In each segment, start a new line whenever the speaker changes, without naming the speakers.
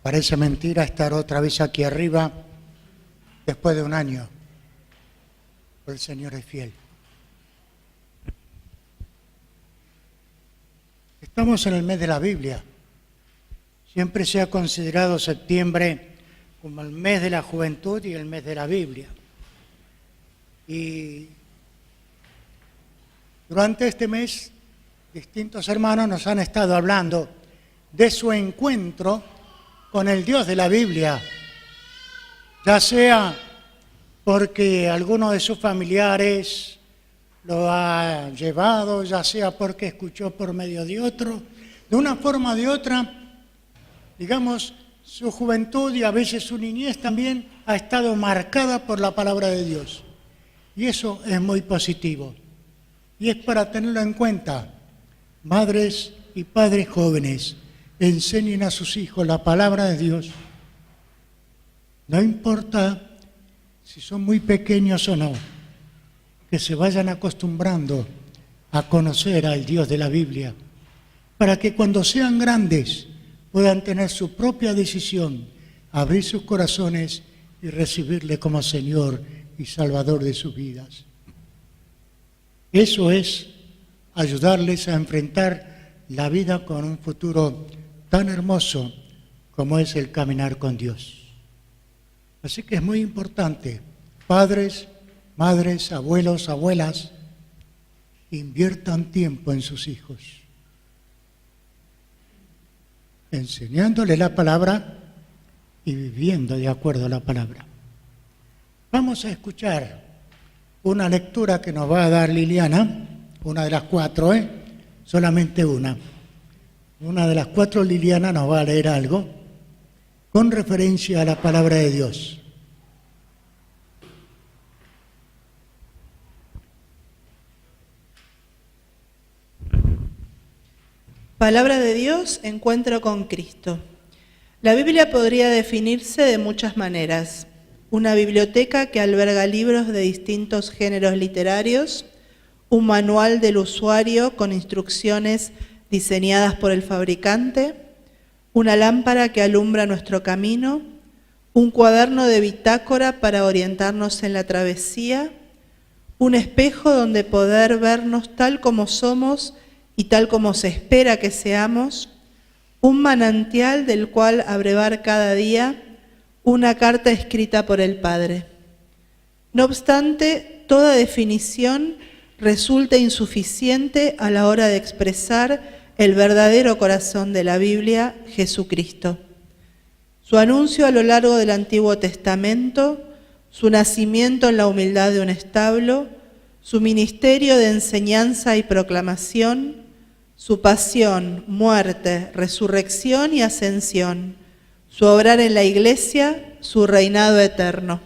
Parece mentira estar otra vez aquí arriba después de un año, pero el Señor es fiel. Estamos en el mes de la Biblia. Siempre se ha considerado septiembre como el mes de la juventud y el mes de la Biblia. Y durante este mes, distintos hermanos nos han estado hablando de su encuentro con el Dios de la Biblia, ya sea porque alguno de sus familiares lo ha llevado, ya sea porque escuchó por medio de otro, de una forma o de otra, digamos, su juventud y a veces su niñez también ha estado marcada por la palabra de Dios. Y eso es muy positivo. Y es para tenerlo en cuenta. Madres y padres jóvenes, enseñen a sus hijos la palabra de Dios. No importa si son muy pequeños o no, que se vayan acostumbrando a conocer al Dios de la Biblia, para que cuando sean grandes puedan tener su propia decisión, abrir sus corazones y recibirle como Señor y Salvador de sus vidas. Eso es ayudarles a enfrentar la vida con un futuro tan hermoso como es el caminar con Dios. Así que es muy importante, padres, madres, abuelos, abuelas, inviertan tiempo en sus hijos, enseñándole la palabra y viviendo de acuerdo a la palabra. Vamos a escuchar una lectura que nos va a dar Liliana, una de las 4, solamente una. Una de las 4, Liliana, nos va a leer algo con referencia a la palabra de Dios.
Palabra de Dios, encuentro con Cristo. La Biblia podría definirse de muchas maneras. Una biblioteca que alberga libros de distintos géneros literarios, un manual del usuario con instrucciones diseñadas por el fabricante, una lámpara que alumbra nuestro camino, un cuaderno de bitácora para orientarnos en la travesía, un espejo donde poder vernos tal como somos y tal como se espera que seamos, un manantial del cual abrevar cada día, una carta escrita por el Padre. No obstante, toda definición resulta insuficiente a la hora de expresar el verdadero corazón de la Biblia, Jesucristo. Su anuncio a lo largo del Antiguo Testamento, su nacimiento en la humildad de un establo, su ministerio de enseñanza y proclamación, su pasión, muerte, resurrección y ascensión, su obrar en la Iglesia, su reinado eterno.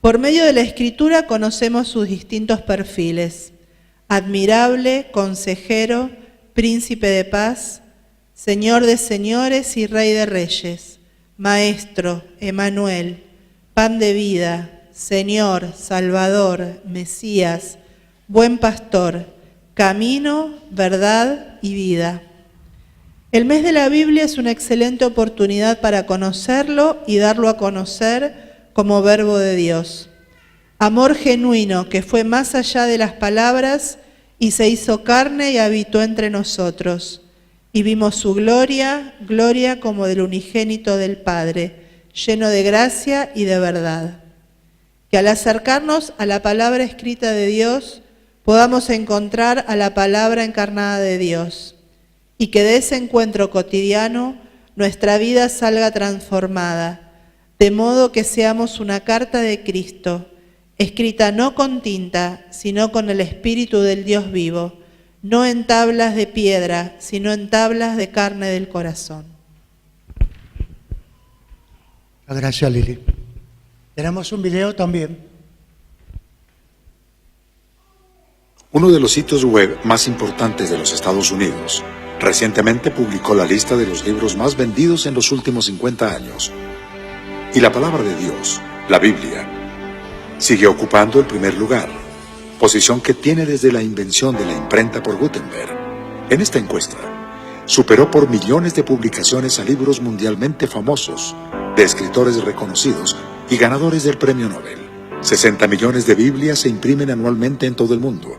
Por medio de la Escritura conocemos sus distintos perfiles: admirable, consejero, príncipe de paz, señor de señores y rey de reyes, maestro, Emanuel, pan de vida, Señor, Salvador, Mesías, buen pastor, camino, verdad y vida. El mes de la Biblia es una excelente oportunidad para conocerlo y darlo a conocer como verbo de Dios. Amor genuino que fue más allá de las palabras y se hizo carne y habitó entre nosotros. Y vimos su gloria, gloria como del unigénito del Padre, lleno de gracia y de verdad. Que al acercarnos a la palabra escrita de Dios, podamos encontrar a la palabra encarnada de Dios, y que de ese encuentro cotidiano nuestra vida salga transformada, de modo que seamos una carta de Cristo, escrita no con tinta, sino con el Espíritu del Dios vivo, no en tablas de piedra, sino en tablas de carne del corazón.
Gracias, Lili. Tenemos un video también.
Uno de los sitios web más importantes de los Estados Unidos recientemente publicó la lista de los libros más vendidos en los últimos 50 años. Y la palabra de Dios, la Biblia, sigue ocupando el primer lugar, posición que tiene desde la invención de la imprenta por Gutenberg. En esta encuesta, superó por millones de publicaciones a libros mundialmente famosos, de escritores reconocidos y ganadores del Premio Nobel. 60 millones de Biblias se imprimen anualmente en todo el mundo.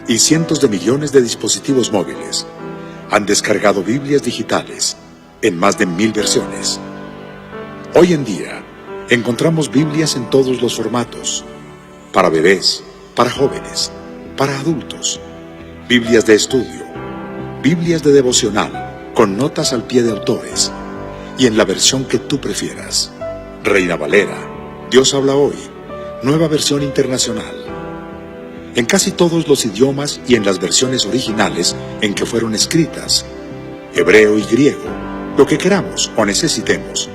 Y cientos de millones de dispositivos móviles han descargado Biblias digitales en más de 1000 versiones. Hoy en día, encontramos Biblias en todos los formatos, para bebés, para jóvenes, para adultos, Biblias de estudio, Biblias de devocional, con notas al pie de autores, y en la versión que tú prefieras. Reina Valera, Dios habla hoy, nueva versión internacional. En casi todos los idiomas y en las versiones originales en que fueron escritas, hebreo y griego, lo que queramos o necesitemos,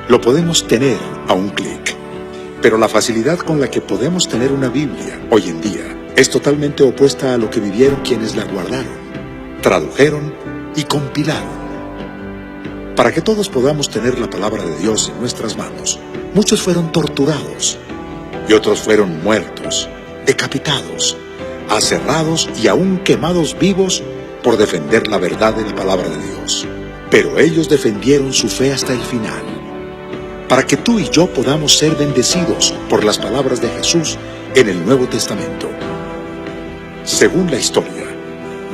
lo podemos tener a un clic. Pero la facilidad con la que podemos tener una Biblia hoy en día es totalmente opuesta a lo que vivieron quienes la guardaron, tradujeron y compilaron. Para que todos podamos tener la palabra de Dios en nuestras manos, muchos fueron torturados y otros fueron muertos, decapitados, aserrados y aún quemados vivos por defender la verdad de la palabra de Dios. Pero ellos defendieron su fe hasta el final, para que tú y yo podamos ser bendecidos por las palabras de Jesús en el Nuevo Testamento. Según la historia,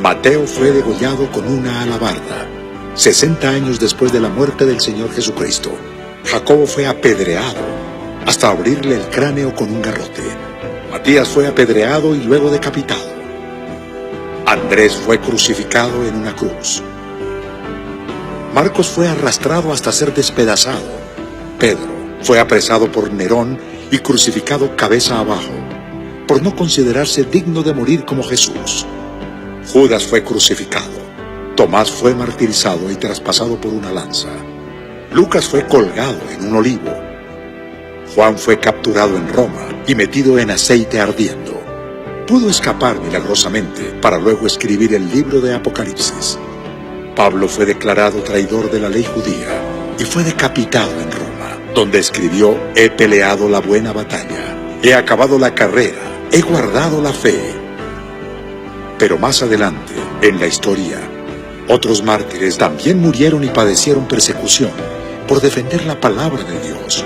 Mateo fue degollado con una alabarda 60 años después de la muerte del Señor Jesucristo. Jacobo fue apedreado hasta abrirle el cráneo con un garrote. Matías fue apedreado y luego decapitado. Andrés fue crucificado en una cruz. Marcos fue arrastrado hasta ser despedazado. Pedro fue apresado por Nerón y crucificado cabeza abajo, por no considerarse digno de morir como Jesús. Judas fue crucificado. Tomás fue martirizado y traspasado por una lanza. Lucas fue colgado en un olivo. Juan fue capturado en Roma y metido en aceite ardiendo. Pudo escapar milagrosamente para luego escribir el libro de Apocalipsis. Pablo fue declarado traidor de la ley judía y fue decapitado en Roma, donde escribió: he peleado la buena batalla, he acabado la carrera, he guardado la fe. Pero más adelante, en la historia, otros mártires también murieron y padecieron persecución por defender la palabra de Dios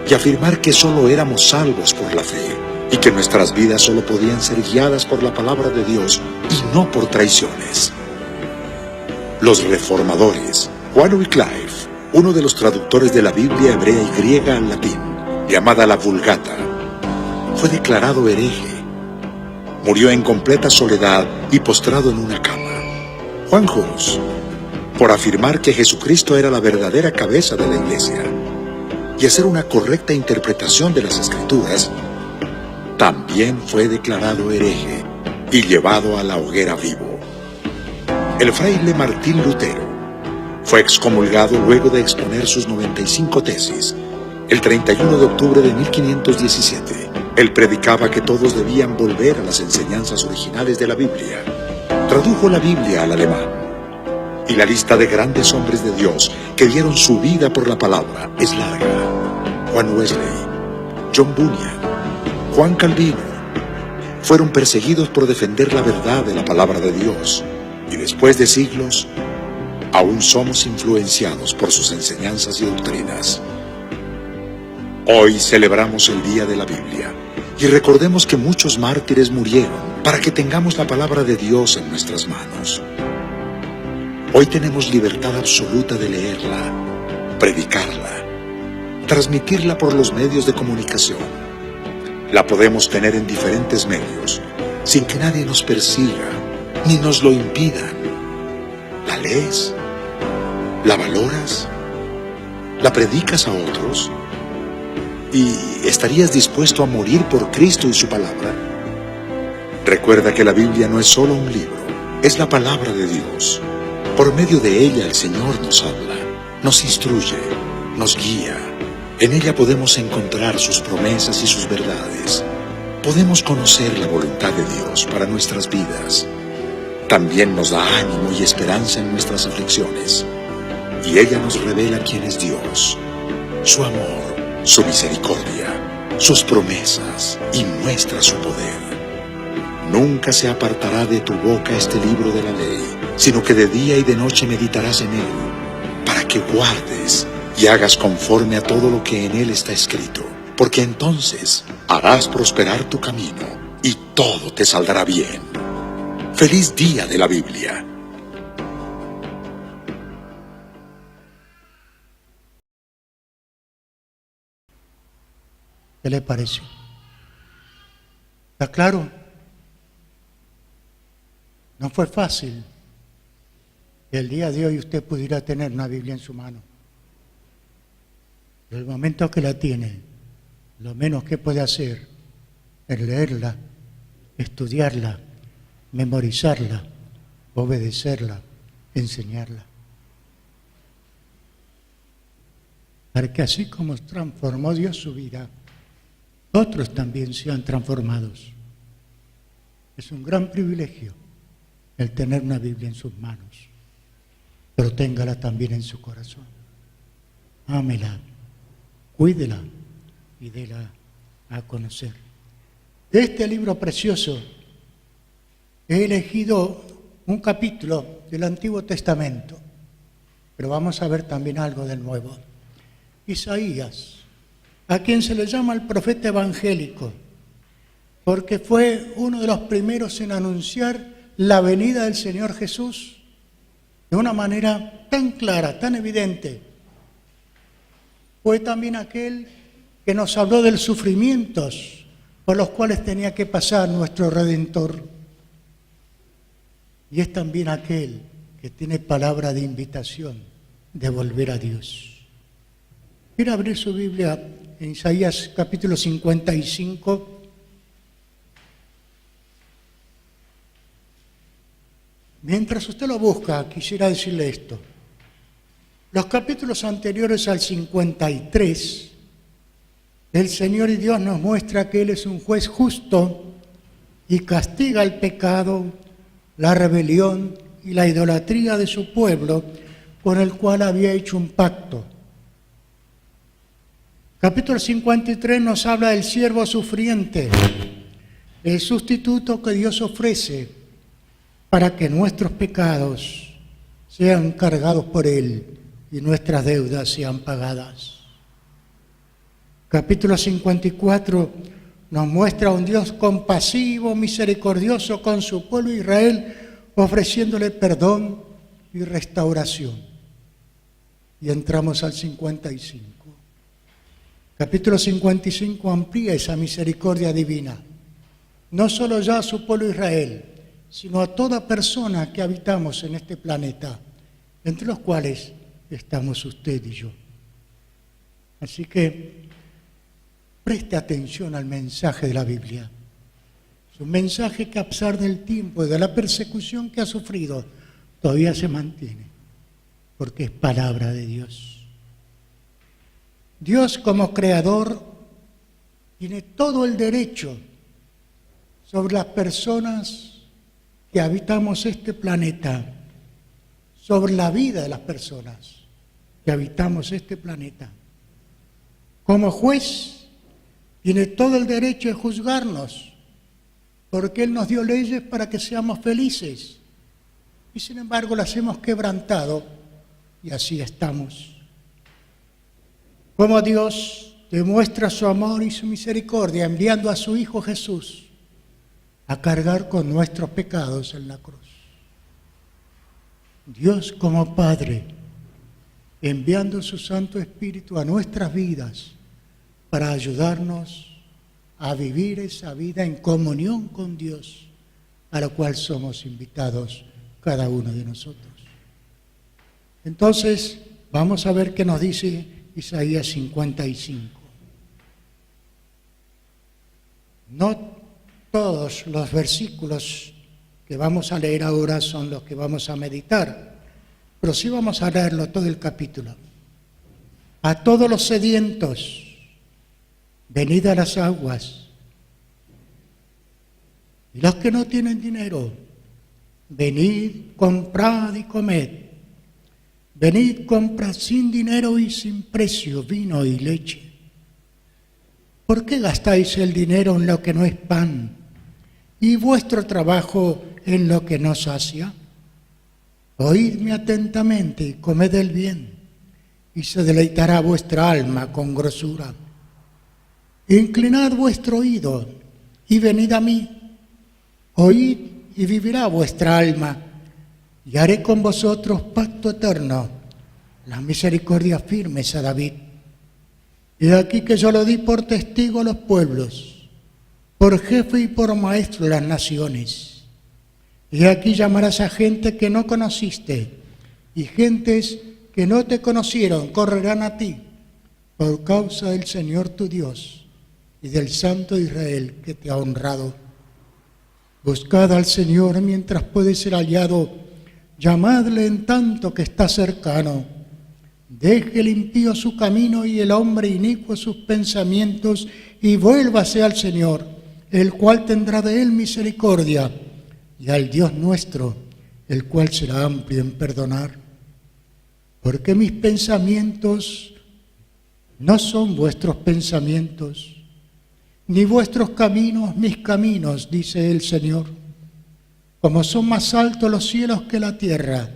y afirmar que solo éramos salvos por la fe y que nuestras vidas solo podían ser guiadas por la palabra de Dios y no por traiciones. Los reformadores, Juan Wycliffe, uno de los traductores de la Biblia hebrea y griega al latín, llamada la Vulgata, fue declarado hereje. Murió en completa soledad y postrado en una cama. Juan Hus, por afirmar que Jesucristo era la verdadera cabeza de la Iglesia y hacer una correcta interpretación de las Escrituras, también fue declarado hereje y llevado a la hoguera vivo. El fraile Martín Lutero fue excomulgado luego de exponer sus 95 tesis el 31 de octubre de 1517. Él predicaba que todos debían volver a las enseñanzas originales de la Biblia. Tradujo la Biblia al alemán, y la lista de grandes hombres de Dios que dieron su vida por la palabra es larga. Juan Wesley, John Bunyan, Juan Calvino fueron perseguidos por defender la verdad de la palabra de Dios, y después de siglos, aún somos influenciados por sus enseñanzas y doctrinas. Hoy celebramos el Día de la Biblia, y recordemos que muchos mártires murieron para que tengamos la palabra de Dios en nuestras manos. Hoy tenemos libertad absoluta de leerla, predicarla, transmitirla por los medios de comunicación. La podemos tener en diferentes medios, sin que nadie nos persiga, ni nos lo impidan. ¿La lees? ¿La valoras? ¿La predicas a otros? ¿Y estarías dispuesto a morir por Cristo y su palabra? Recuerda que la Biblia no es solo un libro, es la palabra de Dios. Por medio de ella el Señor nos habla, nos instruye, nos guía. En ella podemos encontrar sus promesas y sus verdades. Podemos conocer la voluntad de Dios para nuestras vidas. También nos da ánimo y esperanza en nuestras aflicciones. Y ella nos revela quién es Dios, su amor, su misericordia, sus promesas y muestra su poder. Nunca se apartará de tu boca este libro de la ley, sino que de día y de noche meditarás en él, para que guardes y hagas conforme a todo lo que en él está escrito, porque entonces harás prosperar tu camino y todo te saldrá bien. ¡Feliz día de la Biblia!
¿Qué le parece? ¿Está claro? No fue fácil que el día de hoy usted pudiera tener una Biblia en su mano. En el momento que la tiene, lo menos que puede hacer es leerla, estudiarla, memorizarla, obedecerla, enseñarla. Para que así como transformó Dios su vida, otros también sean transformados. Es un gran privilegio el tener una Biblia en sus manos, pero téngala también en su corazón. Ámela, cuídela y déla a conocer. De este libro precioso he elegido un capítulo del Antiguo Testamento, pero vamos a ver también algo del Nuevo. Isaías, a quien se le llama el profeta evangélico, porque fue uno de los primeros en anunciar la venida del Señor Jesús de una manera tan clara, tan evidente. Fue también aquel que nos habló de los sufrimientos por los cuales tenía que pasar nuestro Redentor. Y es también aquel que tiene palabra de invitación de volver a Dios. Quiero abrir su Biblia en Isaías capítulo 55. Mientras usted lo busca, quisiera decirle esto. Los capítulos anteriores al 53, el Señor y Dios nos muestra que Él es un juez justo y castiga el pecado, la rebelión y la idolatría de su pueblo, con el cual había hecho un pacto. Capítulo 53 nos habla del siervo sufriente, el sustituto que Dios ofrece para que nuestros pecados sean cargados por Él y nuestras deudas sean pagadas. Capítulo 54 nos muestra a un Dios compasivo, misericordioso con su pueblo Israel, ofreciéndole perdón y restauración. Y entramos al 55. Capítulo 55 amplía esa misericordia divina, no solo ya a su pueblo Israel, sino a toda persona que habitamos en este planeta, entre los cuales estamos usted y yo. Así que preste atención al mensaje de la Biblia. Es un mensaje que a pesar del tiempo y de la persecución que ha sufrido, todavía se mantiene, porque es palabra de Dios. Dios como creador tiene todo el derecho sobre las personas que habitamos este planeta, sobre la vida de las personas que habitamos este planeta. Como juez, tiene todo el derecho de juzgarnos, porque Él nos dio leyes para que seamos felices, y sin embargo las hemos quebrantado, y así estamos. Como Dios demuestra su amor y su misericordia enviando a su Hijo Jesús a cargar con nuestros pecados en la cruz. Dios como Padre, enviando su Santo Espíritu a nuestras vidas para ayudarnos a vivir esa vida en comunión con Dios, a la cual somos invitados cada uno de nosotros. Entonces, vamos a ver qué nos dice Isaías 55. No todos los versículos que vamos a leer ahora son los que vamos a meditar, pero sí vamos a leerlo todo el capítulo. A todos los sedientos, venid a las aguas. Y los que no tienen dinero, venid, comprad y comed. Venid, comprad sin dinero y sin precio vino y leche. ¿Por qué gastáis el dinero en lo que no es pan, y vuestro trabajo en lo que no sacia? Oídme atentamente y comed el bien, y se deleitará vuestra alma con grosura. Inclinad vuestro oído y venid a mí. Oíd y vivirá vuestra alma, y haré con vosotros pacto eterno, las misericordias firmes a David. Y aquí que yo lo di por testigo a los pueblos, por jefe y por maestro de las naciones. Y aquí llamarás a gente que no conociste, y gentes que no te conocieron correrán a ti, por causa del Señor tu Dios y del Santo de Israel que te ha honrado. Buscad al Señor mientras puede ser hallado, llamadle en tanto que está cercano. Deje el impío su camino y el hombre inicuo sus pensamientos, y vuélvase al Señor, el cual tendrá de él misericordia, y al Dios nuestro, el cual será amplio en perdonar. Porque mis pensamientos no son vuestros pensamientos, ni vuestros caminos mis caminos, dice el Señor. Como son más altos los cielos que la tierra,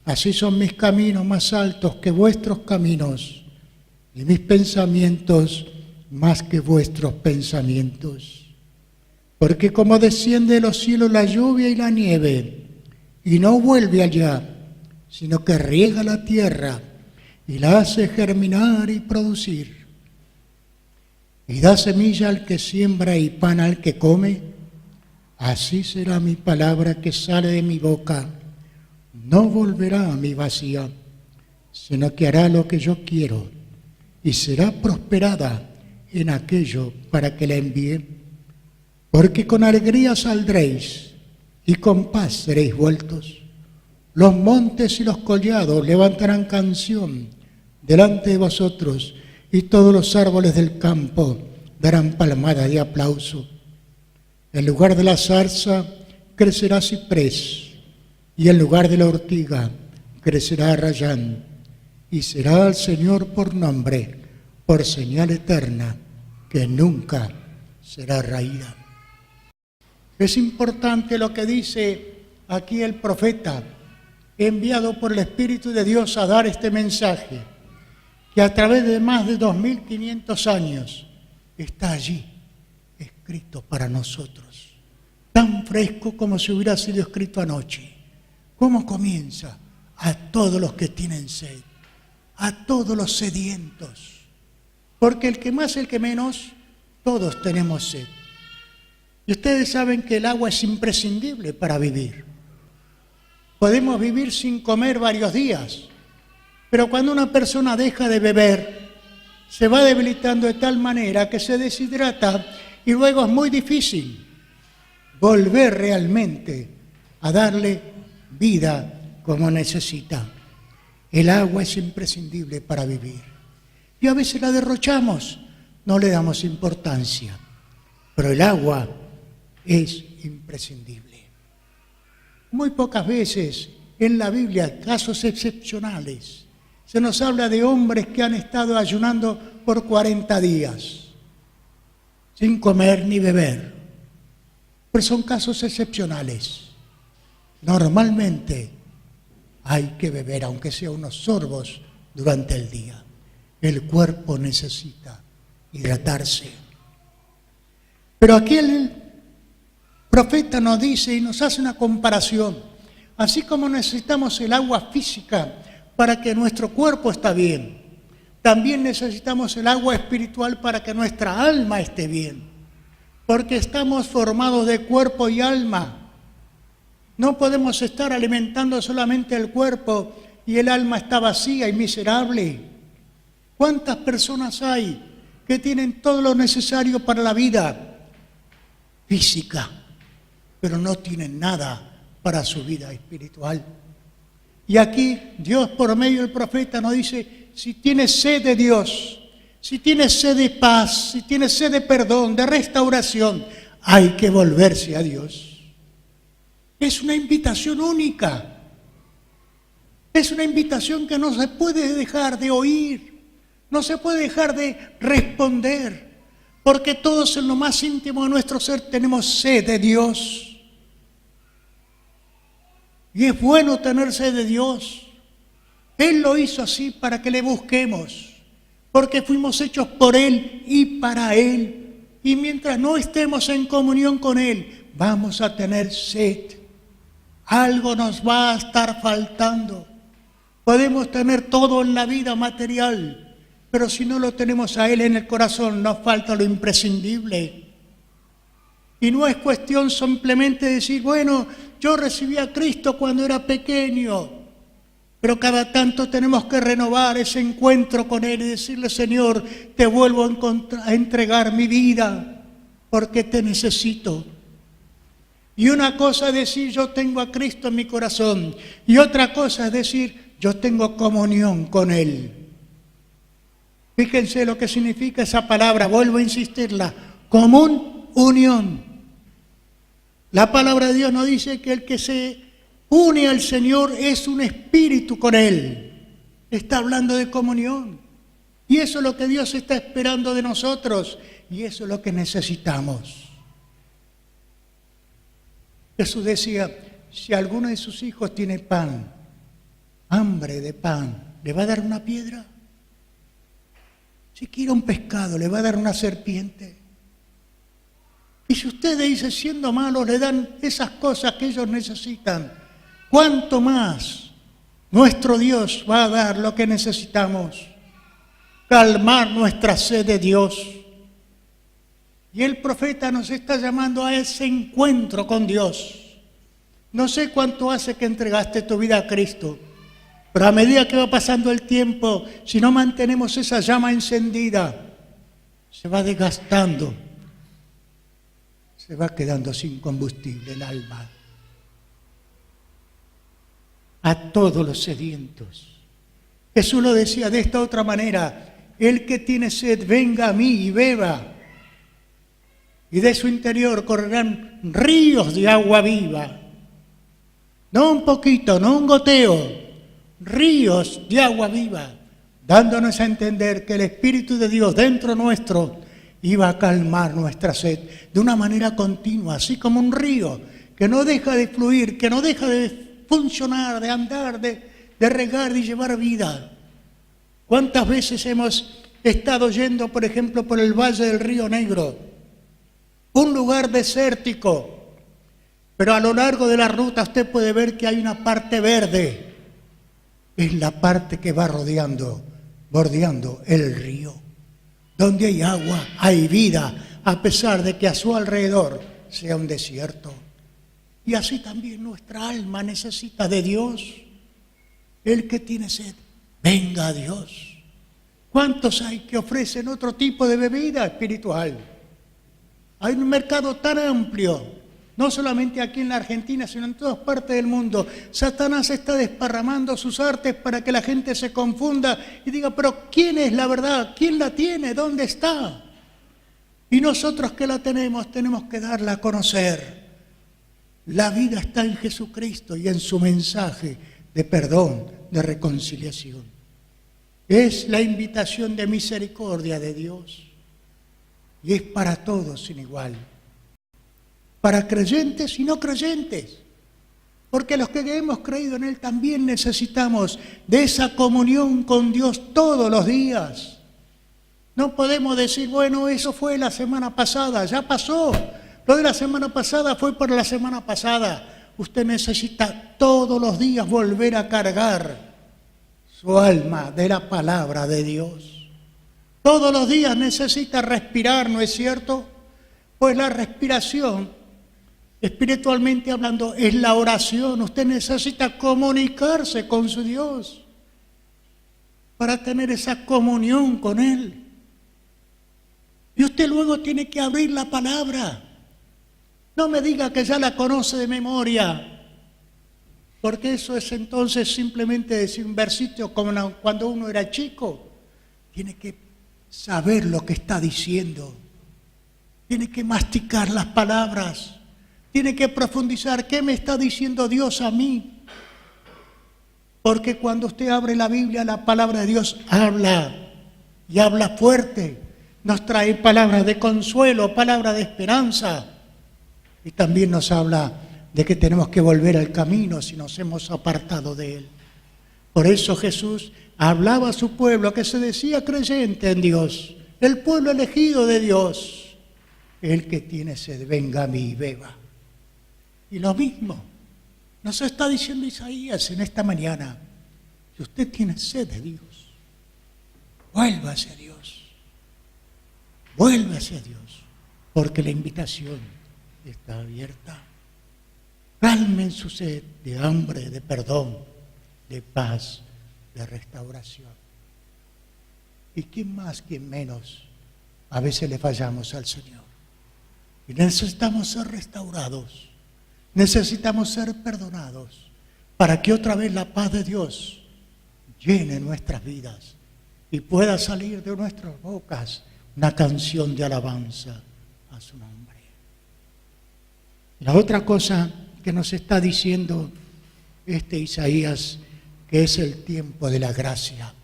así son mis caminos más altos que vuestros caminos, y mis pensamientos más que vuestros pensamientos. Porque como desciende de los cielos la lluvia y la nieve, y no vuelve allá, sino que riega la tierra y la hace germinar y producir, y da semilla al que siembra y pan al que come, así será mi palabra que sale de mi boca. No volverá a mí vacía, sino que hará lo que yo quiero, y será prosperada en aquello para que la envíe. Porque con alegría saldréis, y con paz seréis vueltos. Los montes y los collados levantarán canción delante de vosotros, y todos los árboles del campo darán palmada de aplauso. En lugar de la zarza crecerá ciprés, y en lugar de la ortiga crecerá arrayán, y será al Señor por nombre, por señal eterna, que nunca será raída. Es importante lo que dice aquí el profeta, enviado por el Espíritu de Dios a dar este mensaje, que a través de más de 2500 años está allí, escrito para nosotros, tan fresco como si hubiera sido escrito anoche. ¿Cómo comienza? A todos los que tienen sed, a todos los sedientos, porque el que más, el que menos, todos tenemos sed. Y ustedes saben que el agua es imprescindible para vivir. Podemos vivir sin comer varios días, pero cuando una persona deja de beber, se va debilitando de tal manera que se deshidrata y luego es muy difícil volver realmente a darle vida como necesita. El agua es imprescindible para vivir. Y a veces la derrochamos, no le damos importancia, pero el agua es imprescindible. Muy pocas veces en la Biblia, casos excepcionales, se nos habla de hombres que han estado ayunando por 40 días, sin comer ni beber. Pero son casos excepcionales. Normalmente hay que beber, aunque sea unos sorbos durante el día. El cuerpo necesita hidratarse. Pero aquí el profeta nos dice y nos hace una comparación. Así como necesitamos el agua física para que nuestro cuerpo esté bien, también necesitamos el agua espiritual para que nuestra alma esté bien. Porque estamos formados de cuerpo y alma. No podemos estar alimentando solamente el cuerpo y el alma está vacía y miserable. ¿Cuántas personas hay que tienen todo lo necesario para la vida física, pero no tienen nada para su vida espiritual? Y aquí Dios por medio del profeta nos dice, si tienes sed de Dios, si tienes sed de paz, si tienes sed de perdón, de restauración, hay que volverse a Dios. Es una invitación única. Es una invitación que no se puede dejar de oír, no se puede dejar de responder, Porque todos en lo más íntimo de nuestro ser tenemos sed de Dios. Y es bueno tener sed de Dios. Él lo hizo así para que le busquemos. Porque fuimos hechos por Él y para Él. Y mientras no estemos en comunión con Él, vamos a tener sed. Algo nos va a estar faltando. Podemos tener todo en la vida material, pero si no lo tenemos a Él en el corazón, nos falta lo imprescindible. Y no es cuestión simplemente de decir, bueno, yo recibí a Cristo cuando era pequeño, pero cada tanto tenemos que renovar ese encuentro con Él y decirle, Señor, te vuelvo a entregar mi vida, porque te necesito. Y una cosa es decir, yo tengo a Cristo en mi corazón, y otra cosa es decir, yo tengo comunión con Él. Fíjense lo que significa esa palabra, vuelvo a insistirla, común unión. La palabra de Dios nos dice que el que se une al Señor es un espíritu con Él. Está hablando de comunión. Y eso es lo que Dios está esperando de nosotros, y eso es lo que necesitamos. Jesús decía, si alguno de sus hijos tiene pan, hambre de pan, ¿le va a dar una piedra? Si quiere un pescado, ¿le va a dar una serpiente? Y si ustedes, dice, siendo malos, le dan esas cosas que ellos necesitan, ¿cuánto más nuestro Dios va a dar lo que necesitamos? Calmar nuestra sed de Dios. Y el profeta nos está llamando a ese encuentro con Dios. No sé cuánto hace que entregaste tu vida a Cristo, pero a medida que va pasando el tiempo, si no mantenemos esa llama encendida, se va desgastando, se va quedando sin combustible el alma. A todos los sedientos. Jesús lo decía de esta otra manera, el que tiene sed, venga a mí y beba. Y de su interior correrán ríos de agua viva. No un poquito, no un goteo, ríos de agua viva, dándonos a entender que el Espíritu de Dios dentro nuestro iba a calmar nuestra sed de una manera continua, así como un río que no deja de fluir, que no deja de funcionar, de andar, de regar, de llevar vida. ¿Cuántas veces hemos estado yendo, por ejemplo, por el Valle del Río Negro? Un lugar desértico, pero a lo largo de la ruta usted puede ver que hay una parte verde. Es la parte que va bordeando el río. Donde hay agua, hay vida, a pesar de que a su alrededor sea un desierto. Y así también nuestra alma necesita de Dios. El que tiene sed, venga a Dios. ¿Cuántos hay que ofrecen otro tipo de bebida espiritual? Hay un mercado tan amplio, no solamente aquí en la Argentina, sino en todas partes del mundo. Satanás está desparramando sus artes para que la gente se confunda y diga, pero ¿quién es la verdad? ¿Quién la tiene? ¿Dónde está? Y nosotros que la tenemos que darla a conocer. La vida está en Jesucristo y en su mensaje de perdón, de reconciliación. Es la invitación de misericordia de Dios. Y es para todos sin igual. Para creyentes y no creyentes. Porque los que hemos creído en Él también necesitamos de esa comunión con Dios todos los días. No podemos decir, bueno, eso fue la semana pasada, ya pasó. Lo de la semana pasada fue por la semana pasada. Usted necesita todos los días volver a cargar su alma de la palabra de Dios. Todos los días necesita respirar, ¿no es cierto? Pues la respiración, espiritualmente hablando, es la oración. Usted necesita comunicarse con su Dios para tener esa comunión con Él. Y usted luego tiene que abrir la palabra. No me diga que ya la conoce de memoria, porque eso es entonces simplemente decir un versito como cuando uno era chico. Tiene que saber lo que está diciendo. Tiene que masticar las palabras. Tiene que profundizar. ¿Qué me está diciendo Dios a mí? Porque cuando usted abre la Biblia, la palabra de Dios habla. Y habla fuerte. nos trae palabras de consuelo, palabras de esperanza. Y también nos habla de que tenemos que volver al camino si nos hemos apartado de Él. Por eso Jesús hablaba a su pueblo que se decía creyente en Dios, el pueblo elegido de Dios. El que tiene sed, venga a mí y beba. Y lo mismo nos está diciendo Isaías en esta mañana. Si usted tiene sed de Dios, vuélvase a Dios. Vuélvase a Dios, porque la invitación está abierta. Calmen su sed de hambre, de perdón, de paz, de restauración. ¿Y quién más, quién menos? A veces le fallamos al Señor. Y necesitamos ser restaurados. Necesitamos ser perdonados para que otra vez la paz de Dios llene nuestras vidas y pueda salir de nuestras bocas una canción de alabanza a su nombre. La otra cosa que nos está diciendo Isaías, que es el tiempo de la gracia.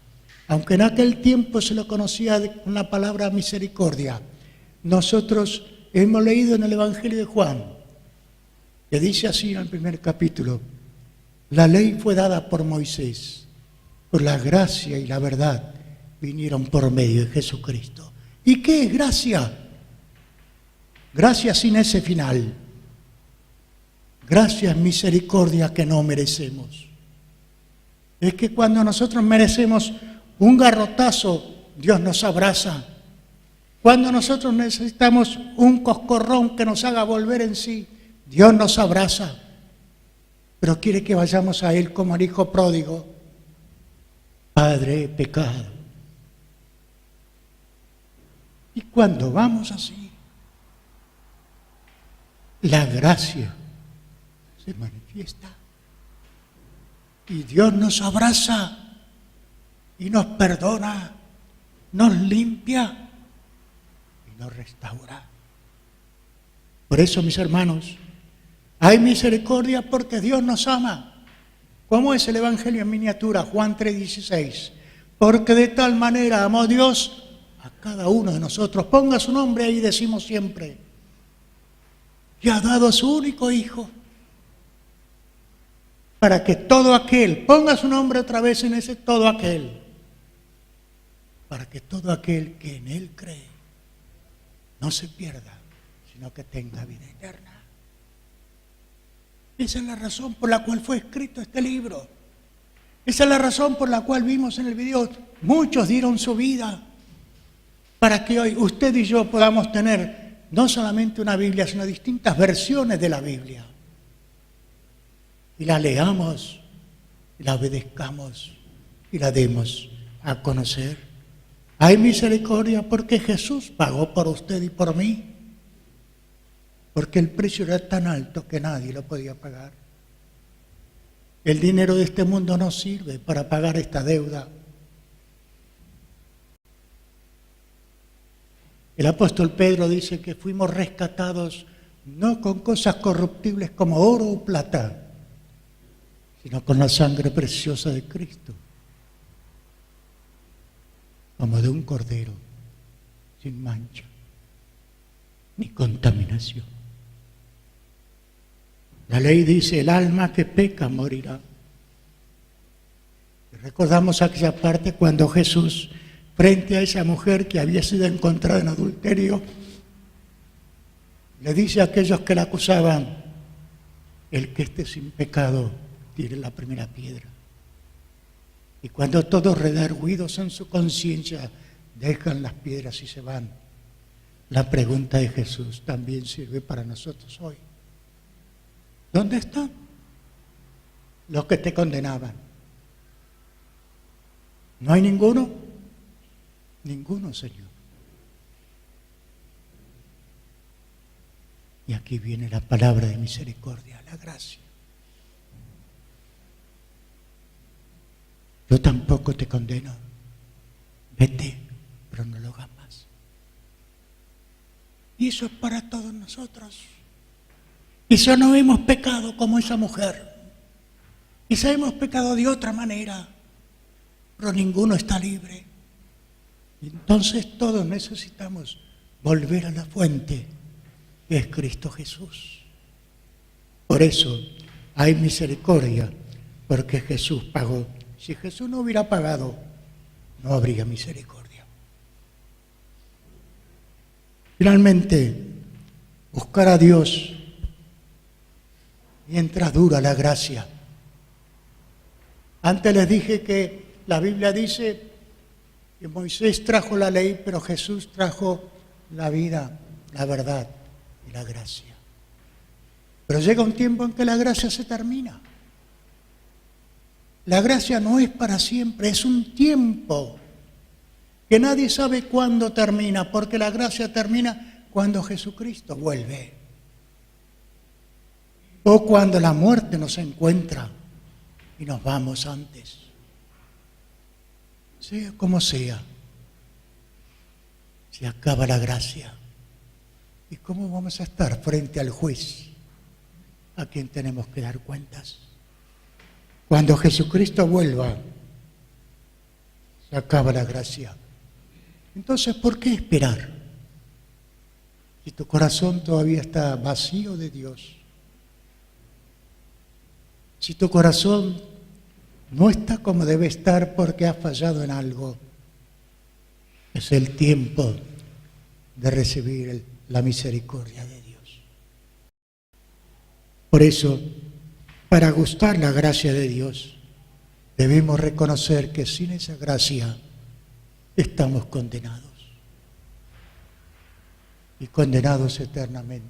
Aunque en aquel tiempo se lo conocía con la palabra misericordia, nosotros hemos leído en el Evangelio de Juan, que dice así en el primer capítulo: la ley fue dada por Moisés, pero la gracia y la verdad vinieron por medio de Jesucristo. ¿Y qué es gracia? Gracia sin ese final. Gracia es misericordia que no merecemos. Es que cuando nosotros merecemos un garrotazo, Dios nos abraza. Cuando nosotros necesitamos un coscorrón que nos haga volver en sí, Dios nos abraza. Pero quiere que vayamos a Él como al hijo pródigo. Padre, he pecado. Y cuando vamos así, la gracia se manifiesta. Y Dios nos abraza y nos perdona, nos limpia y nos restaura. Por eso, mis hermanos, hay misericordia porque Dios nos ama. ¿Cómo es el Evangelio en miniatura? Juan 3:16. Porque de tal manera amó Dios a cada uno de nosotros. Ponga su nombre ahí, decimos siempre. Y ha dado a su único Hijo. Para que todo aquel, ponga su nombre otra vez en ese todo aquel. Para que todo aquel que en Él cree no se pierda, sino que tenga vida eterna. Esa es la razón por la cual fue escrito este libro. Esa es la razón por la cual vimos en el video. Muchos dieron su vida para que hoy usted y yo podamos tener no solamente una Biblia, sino distintas versiones de la Biblia. Y la leamos, y la obedezcamos, y la demos a conocer. Hay misericordia porque Jesús pagó por usted y por mí. Porque el precio era tan alto que nadie lo podía pagar. El dinero de este mundo no sirve para pagar esta deuda. El apóstol Pedro dice que fuimos rescatados no con cosas corruptibles como oro o plata, sino con la sangre preciosa de Cristo, como de un cordero, sin mancha ni contaminación. La ley dice: el alma que peca morirá. Y recordamos aquella parte cuando Jesús, frente a esa mujer que había sido encontrada en adulterio, le dice a aquellos que la acusaban: el que esté sin pecado, tire la primera piedra. Y cuando todos redarguidos en su conciencia dejan las piedras y se van, la pregunta de Jesús también sirve para nosotros hoy. ¿Dónde están los que te condenaban? ¿No hay ninguno? Ninguno, Señor. Y aquí viene la palabra de misericordia, la gracia. Yo tampoco te condeno. Vete, pero no lo hagas más. Y eso es para todos nosotros. Quizá no hemos pecado como esa mujer. Quizá hemos pecado de otra manera, pero ninguno está libre. Entonces todos necesitamos volver a la fuente, que es Cristo Jesús. Por eso hay misericordia, porque Jesús pagó. Si Jesús no hubiera pagado, no habría misericordia. Finalmente, buscar a Dios mientras dura la gracia. Antes les dije que la Biblia dice que Moisés trajo la ley, pero Jesús trajo la vida, la verdad y la gracia. Pero llega un tiempo en que la gracia se termina. La gracia no es para siempre, es un tiempo que nadie sabe cuándo termina, porque la gracia termina cuando Jesucristo vuelve. O cuando la muerte nos encuentra y nos vamos antes. Sea como sea, se acaba la gracia. ¿Y cómo vamos a estar frente al juez a quien tenemos que dar cuentas? Cuando Jesucristo vuelva, se acaba la gracia. Entonces, ¿por qué esperar? Si tu corazón todavía está vacío de Dios, si tu corazón no está como debe estar porque has fallado en algo, es el tiempo de recibir la misericordia de Dios. Por eso, para gustar la gracia de Dios, debemos reconocer que sin esa gracia estamos condenados. Y condenados eternamente.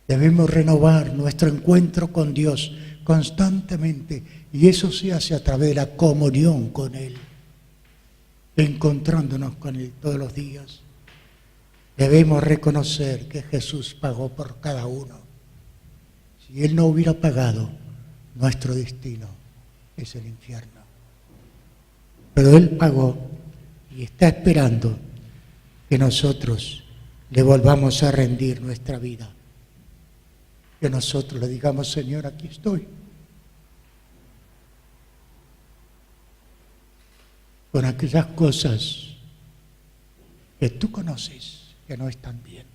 Debemos renovar nuestro encuentro con Dios constantemente, y eso se hace a través de la comunión con Él, encontrándonos con Él todos los días. Debemos reconocer que Jesús pagó por cada uno. Si Él no hubiera pagado, nuestro destino es el infierno. Pero Él pagó y está esperando que nosotros le volvamos a rendir nuestra vida. Que nosotros le digamos: Señor, aquí estoy. Con aquellas cosas que tú conoces que no están bien.